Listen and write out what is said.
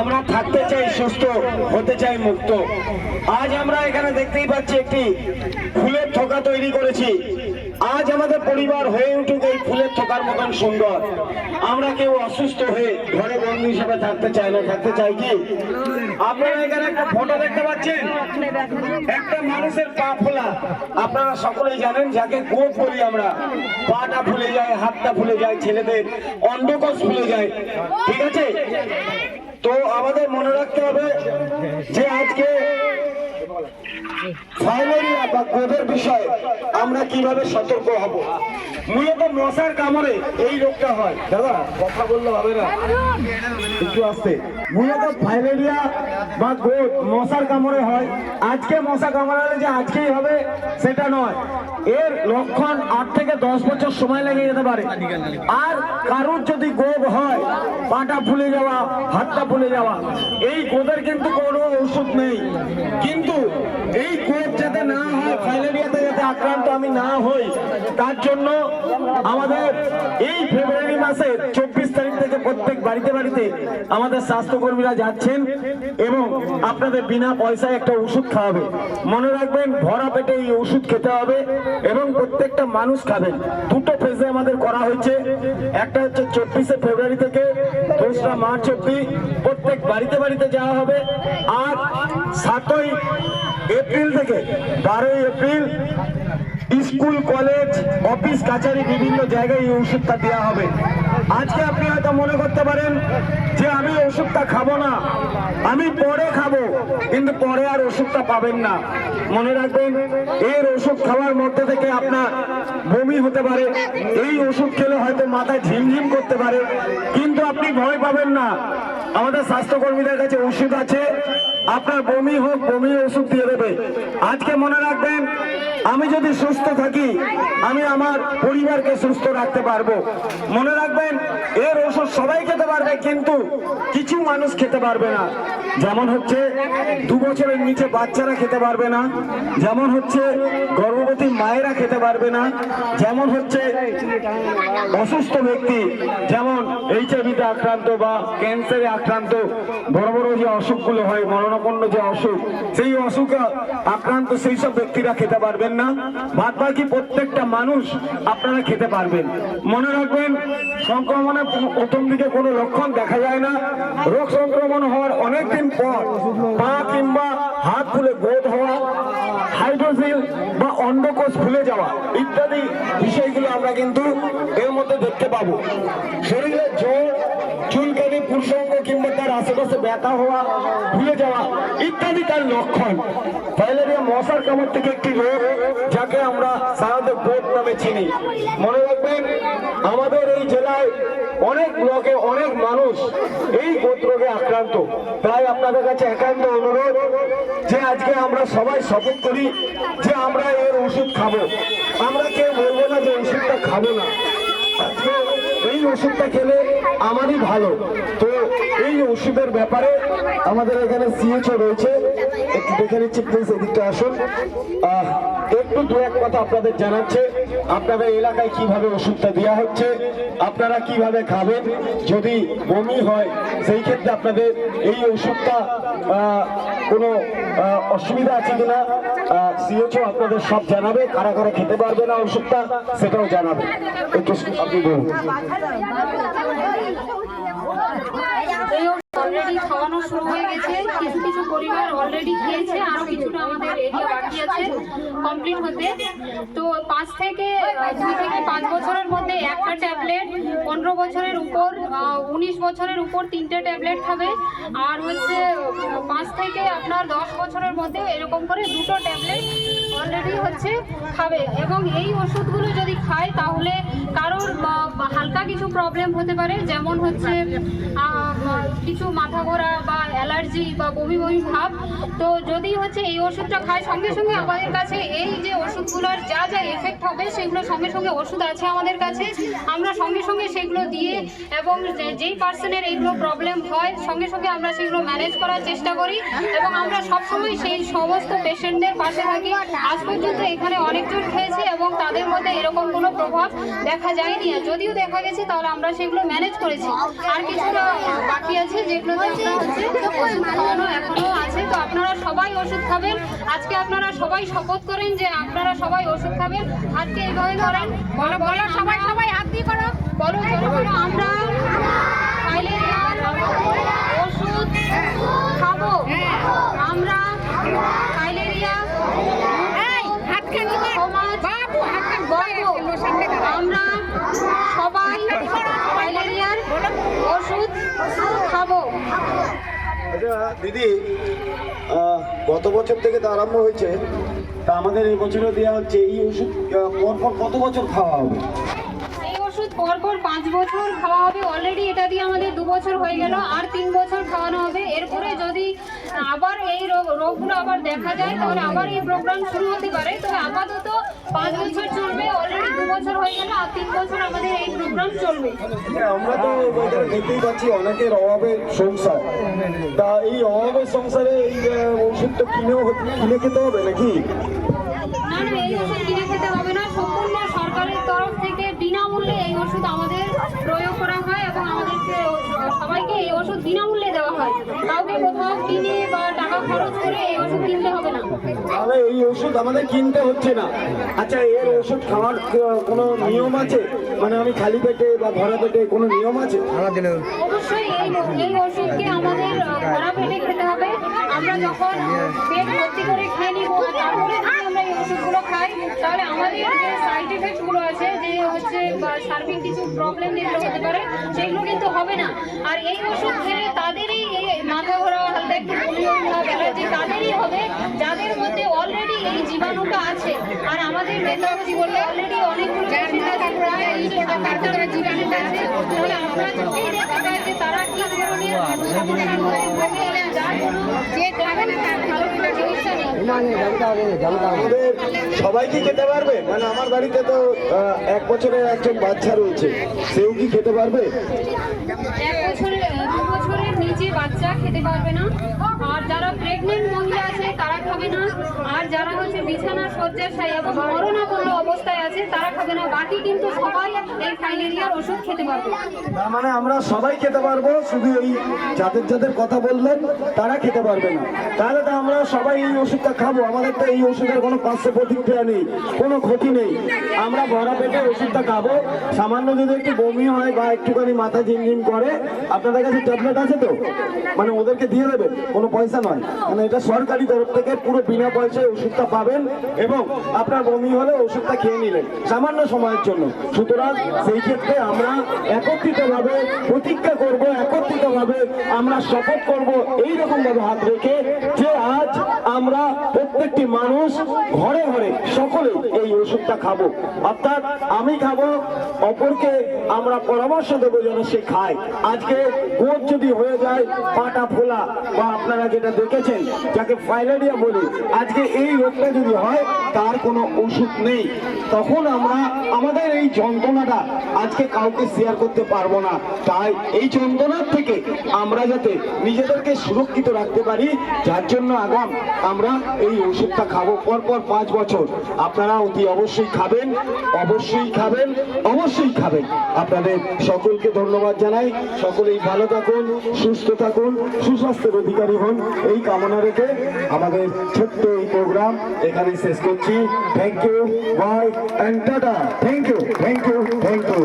আমরা থাকতে চাই সুস্থ, হতে চাই মুক্ত। আজ আমরা এখানে দেখতেই পাচ্ছি একটি ফুলের থোকা তৈরি করেছি। আজ আমাদের পরিবার হয়ে উঠুক এই ফুলের থোকার মতন সুন্দর। আমরা কেউ অসুস্থ হয়ে ঘরে বন্ধু হিসেবে থাকতে চাই না, থাকতে চাই কি? আপনারা এখানে একটা ফটো দেখতে পাচ্ছেন, একটা মানুষের পা ফোলা। আপনারা সকলেই জানেন যাকে গোপ বলি আমরা। পাটা ফুলে যায়, হাতটা ফুলে যায়, ছেলেদের অন্ডকোষ ফুলে যায়, ঠিক আছে? তো আমাদের মনে রাখতে হবে যে আজকে ফাইলেরিয়া বা গোদের বিষয়ে আমরা কিভাবে সতর্ক হব। মূলত মশার কামড়ে এই রোগটা হয়। দাদা কথা বললে হবে না, একটু আসতে। মূলত ফাইলেরিয়া বা গোদ মশার কামড়ে হয়। আজকে মশা কামড়ালে যে আজকেই হবে সেটা নয়, এর লক্ষণ 8 থেকে 10 বছর সময় লেগে যেতে পারে। আর কারোর যদি গোদ হয়, পাটা ফুলে যাওয়া, হাতটা ফুলে যাওয়া, এই গোদের কিন্তু কোনো ওষুধ নেই। কিন্তু এই গোদ যাতে না হয়, ফাইলেরিয়াতে যাতে আক্রান্ত আমি না হই, তার জন্য আমাদের এই ফেব্রুয়ারি মাসের 24 তারিখ থেকে প্রত্যেক বাড়িতে বাড়িতে আমাদের স্বাস্থ্যকর্মীরা যাচ্ছেন এবং আপনাদের বিনা পয়সায় একটা ওষুধ খাওয়াবে। মনে রাখবেন, ভরা পেটে এই ওষুধ খেতে হবে এবং প্রত্যেকটা মানুষ খাবেন। দুটো ফেজে আমাদের করা হয়েছে। একটা হচ্ছে 24শে ফেব্রুয়ারি থেকে 2রা মার্চ অব্দি প্রত্যেক বাড়িতে বাড়িতে যাওয়া হবে। আর 7ই এপ্রিল থেকে 12ই এপ্রিল স্কুল, কলেজ, অফিস, কাছারি বিভিন্ন জায়গায় এই ওষুধটা দেওয়া হবে। আজকে আপনি হয়তো মনে করতে পারেন যে আমি ওষুধটা খাবো না, আমি পরে খাবো, কিন্তু পরে আর ওষুধটা পাবেন না। মনে রাখবেন, এর ওষুধ খাওয়ার মধ্যে থেকে আপনার বমি হতে পারে, এই ওষুধ খেলে হয়তো মাথায় ঝিমঝিম করতে পারে, কিন্তু আপনি ভয় পাবেন না। আমাদের স্বাস্থ্যকর্মীদের কাছে ওষুধ আছে, আপনার বমি হোক, বমি ওষুধ দিয়ে দেবে। আজকে মনে রাখবেন, আমি যদি সুস্থ থাকি, আমি আমার পরিবারকে সুস্থ রাখতে পারবো। মনে রাখবেন, এর ওষুধ সবাই খেতে পারবে, কিন্তু কিছু মানুষ খেতে পারবে না। যেমন হচ্ছে 2 বছরের নিচে বাচ্চারা খেতে পারবে না, যেমন হচ্ছে গর্ভবতী মায়েরা খেতে পারবে না, যেমন হচ্ছে অসুস্থ ব্যক্তি, যেমন HIV-তে আক্রান্ত বা ক্যান্সারে আক্রান্ত, বড় বড় যে অসুখগুলো হয়, মরণাপন্ন যে অসুখ, সেই অসুখে আক্রান্ত সেই সব ব্যক্তিরা খেতে পারবেন না। বাদ বাকি প্রত্যেকটা মানুষ আপনারা খেতে পারবেন। মনে রাখবেন, সংক্রমণের প্রথম দিকে কোনো লক্ষণ দেখা যায় না। রোগ সংক্রমণ হওয়ার অনেকদিন পর পা কিংবা হাত ফুলে গোদ হওয়া, হাইড্রোসিল বা অন্ডকোষ ফুলে যাওয়া ইত্যাদি বিষয়গুলো আমরা কিন্তু এর মধ্যে দেখতে পাবো। শরীরে জ্বর, চুলকানি, পুরসঙ্গ কিংবা তার আশেপাশে ব্যথা হওয়া, ভুলে যাওয়া ইত্যাদি তার লক্ষণ। ফাইলেরিয়া মশার কামড় থেকে একটি রোগ, যাকে আমরা সাধারণত গোদ নামে চিনি। মনে রাখবেন, আমাদের এই জেলায় অনেক ব্লকে অনেক মানুষ এই গোদ রোগে আক্রান্ত। তাই আপনাদের কাছে একান্ত অনুরোধ যে আজকে আমরা সবাই শপথ করি যে আমরা এর ওষুধ খাবো। আমরা কেউ বলবো না যে ওষুধটা খাবো না। এই ওষুধটা খেলে আমারই ভালো। তো এই ওষুধের ব্যাপারে আমাদের এখানে CHO রয়েছে, একটু দেখে নিচ্ছি, প্লিজ এদিকটা আসুন। একটু 2-1 কথা আপনাদের জানাচ্ছে, আপনাদের এলাকায় কিভাবে ওষুধটা দেওয়া হচ্ছে, আপনারা কিভাবে খাবেন, যদি বমি হয় সেই ক্ষেত্রে আপনাদের এই ওষুধটা কোনো অসুবিধা আছে কিনা CHO আপনাদের সব জানাবে। কারা কারা খেতে পারবে না ওষুধটা সেটাও জানাবে। একটু আপনি বলুন। অলরেডি খাওয়ানো শুরু হয়ে গেছে, কিছু কিছু পরিবার অলরেডি খেয়েছে, আরো কিছুটা আমাদের এরিয়া বাকি আছে কমপ্লিট হতে। তো 2 থেকে 5 বছরের মধ্যে একটা ট্যাবলেট, 15 বছরের উপর, 19 বছরের উপর 3টে ট্যাবলেট খাবে, আর হচ্ছে 5 থেকে আপনার 10 বছরের মধ্যে এরকম করে 2টো ট্যাবলেট অলরেডি হচ্ছে খাবে। এবং এই ওষুধগুলো যদি খায় তাহলে কারোর হালকা কিছু প্রবলেম হতে পারে, যেমন হচ্ছে কিছু মাথা ঘোরা বা অ্যালার্জি বা বমি বমি ভাব। তো যদি হচ্ছে এই ওষুধ ওষুধটা খাই সঙ্গে সঙ্গে আমাদের কাছে এই যে ওষুধগুলোর যা যা এফেক্ট হবে সেগুলো সঙ্গে সঙ্গে ওষুধ আছে আমাদের কাছে, আমরা সঙ্গে সঙ্গে সেগুলো দিয়ে এবং যেই পার্সনের এইগুলো প্রবলেম হয় সঙ্গে সঙ্গে আমরা সেগুলো ম্যানেজ করার চেষ্টা করি এবং আমরা সবসময় সেই সমস্ত পেশেন্টদের পাশে থাকি। আজ পর্যন্ত এখানে অনেকজন খেয়েছে এবং তাদের মধ্যে এরকম কোনো প্রভাব দেখা যায়নি, আর যদিও দেখা গেছে তাহলে আমরা সেগুলো ম্যানেজ করেছি। আর কিছুটা বাকি আছে যেগুলোতে আমরা হচ্ছে ওষুধ খাওয়ানো এখনো আছে। তো আপনারা সবাই ওষুধ খাবেন। আজকে আপনারা সবাই শপথ করেন যে আপনারা সবাই ওষুধ খাবেন। আজকে এইভাবে করেন, বলো বলো সবাই সবাই হাত দিয়ে করো, বলো জোরে বলো, আমরা ফাইলেরিয়ার ওষুধ খাবো, আমরা ফাইলেরিয়া আমরা সবাই ফাইলেরিয়ার ওষুধ খাবো। আচ্ছা দিদি, গত বছর থেকে তো আরম্ভ হয়েছে, তা আমাদের এই বছরও দেওয়া হচ্ছে। এই ওষুধ পরপর কত বছর খাওয়া হবে? এই ওষুধ পরপর 5 বছর খাওয়া হবে। অলরেডি এটা দিয়ে আমাদের 2 বছর হয়ে গেল, আর 3 বছর খাওয়ানো হবে। এরপরে যদি আবার এই রোগগুলো আবার দেখা যায় তাহলে আবার এই প্রোগ্রাম শুরু হতে পারে। তবে আপাতত 5 বছর চলবে, অলরেডি 2 বছর হয়ে গেল, আর 3 বছর আমাদের এই প্রোগ্রাম চলবে। আমরা তো দেখতেই পাচ্ছি অনেকের অভাবের সংসার, তা এই অভাবের সংসারে এই ওষুধটা কিনে খেতে হবে নাকি? না না, এই ওষুধ কিনে খেতে হবে না, সম্পূর্ণ সরকারের তরফ থেকে বিনামূল্যে এই ওষুধ আমাদের প্রয়োগ করা হয় এবং আমাদেরকে সবাইকে এই ওষুধ বিনামূল্যে দেওয়া হয়। কাউকে কোথাও কিনে বা টাকা খরচ করে এই ওষুধ কিনতে হবে না। তাহলে এই ওষুধ আমাদের কিনতে হচ্ছে না। আচ্ছা, এর ওষুধ খাওয়ার কোনো নিয়ম আছে? মানে আমি খালি পেটে বা ভরা পেটে কোনো নিয়ম আছে? অবশ্যই এই ওষুধকে আমাদের ভরা পেটে খেতে হবে। আমরা যখন পেট ভর্তি করে খেয়ে নিব তারপরে যদি আমরা এই ওষুধগুলো খাই তাহলে আমাদের যে সাইড এফেক্টগুলো আছে, যে হচ্ছে সার্বিক কিছু প্রবলেম যেগুলো হতে পারে সেগুলো কিন্তু হবে না। আর এই ওষুধ খেলে তাদেরই মাথা ঘোরা, হালকা একটু বমি ভাব, অ্যালার্জি তাদেরই হবে যাদের মধ্যে অলরেডি এই জীবাণুটা আছে। আর আমাদের মেথোলজি বললে অলরেডি অনেকগুলো পেশেন্ট আছে, প্রায় 20-টাকার জীবাণুটা আছে। তাহলে আমরা যদি দেখা যায় যে তারা কি ধরনের সমস্যার মধ্যে ভোগে, যার কোনো যে খাবে না তার ভালো কোনো চিকিৎসা নেই। আমাদের সবাই কি খেতে পারবে? মানে আমার বাড়িতে তো 1 বছরের একজন বাচ্চা রয়েছে, সেও কি খেতে পারবে? 1 বছরের 2 বছরের নিচে বাচ্চা খেতে পারবে না, আর যারা প্রেগনেন্ট মহিলা আছে তারা খাবে না, আর যারা হচ্ছে বিছানা শয্যাশায়ী এবং মরণাপন্ন অবস্থায় আছে তারা খাবে না। বাকি কিন্তু সবাই এই ফাইলেরিয়ার ওষুধ খেতে পারবে। তার মানে আমরা সবাই খেতে পারবো, শুধু এই যাদের যাদের কথা বললেন তারা খেতে পারবে না। তাহলে তো আমরা সবাই এই ওষুধটা খাবো। আমাদের তো এই ওষুধের কোনো পার্শ্ব প্রতিক্রিয়া নেই, কোনো ক্ষতি নেই। আমরা ভরা পেটে ওষুধটা খাবো। সামান্য যদি একটু বমি হয় বা একটুখানি মাথা ঝিমঝিম করে, আপনাদের কাছে ট্যাবলেট আছে তো, মানে ওদেরকে দিয়ে দেবেন, কোনো পয়সা নয়। মানে এটা সরকারি তরফ থেকে পুরো বিনা পয়সায় ওষুধটা পাবেন এবং আপনার বমি হলে ওষুধটা খেয়ে নিলেন সামান্য সময়ের জন্য। সুতরাং সেই ক্ষেত্রে আমরা একত্রিতভাবে প্রতিজ্ঞা করব, একত্রিতভাবে আমরা শপথ করব এইরকম ভাবে হাত রেখে যে আজ আমরা প্রত্যেকটি মানুষ ঘরে ঘরে সকলে এই ওষুধটা খাবো। অর্থাৎ আমি খাবো, অপরকে আমরা পরামর্শ দেবো যেন সে খায়। আজকে গোদ যদি হয়ে যায়, পাটা ফোলা বা আপনারা যেটা দেখেছেন যাকে ফাইলেরিয়া বলি, আজকে এই রোগটা যদি হয় তার কোনো ওষুধ নেই, তখন আমরা আমাদের এই যন্ত্রণাটা আজকে কাউকে শেয়ার করতে পারবো না। তাই এই যন্ত্রণার থেকে আমরা যাতে নিজেদেরকে সুরক্ষিত রাখতে পারি, যার জন্য আগাম আমরা এই ওষুধটা খাবো পরপর 5 বছর। আপনারা অতি অবশ্যই খাবেন, অবশ্যই খাবেন, অবশ্যই খাবেন। আপনাদের সকলকে ধন্যবাদ জানাই। সকলেই ভালো থাকুন, সুস্থ থাকুন, সুস্বাস্থ্যের অধিকারী হন, এই কামনা রেখে আমাদের ছোট্ট এই প্রোগ্রাম এখানে শেষ করছি। Thank you, bye and tata. Thank you, thank you, thank you.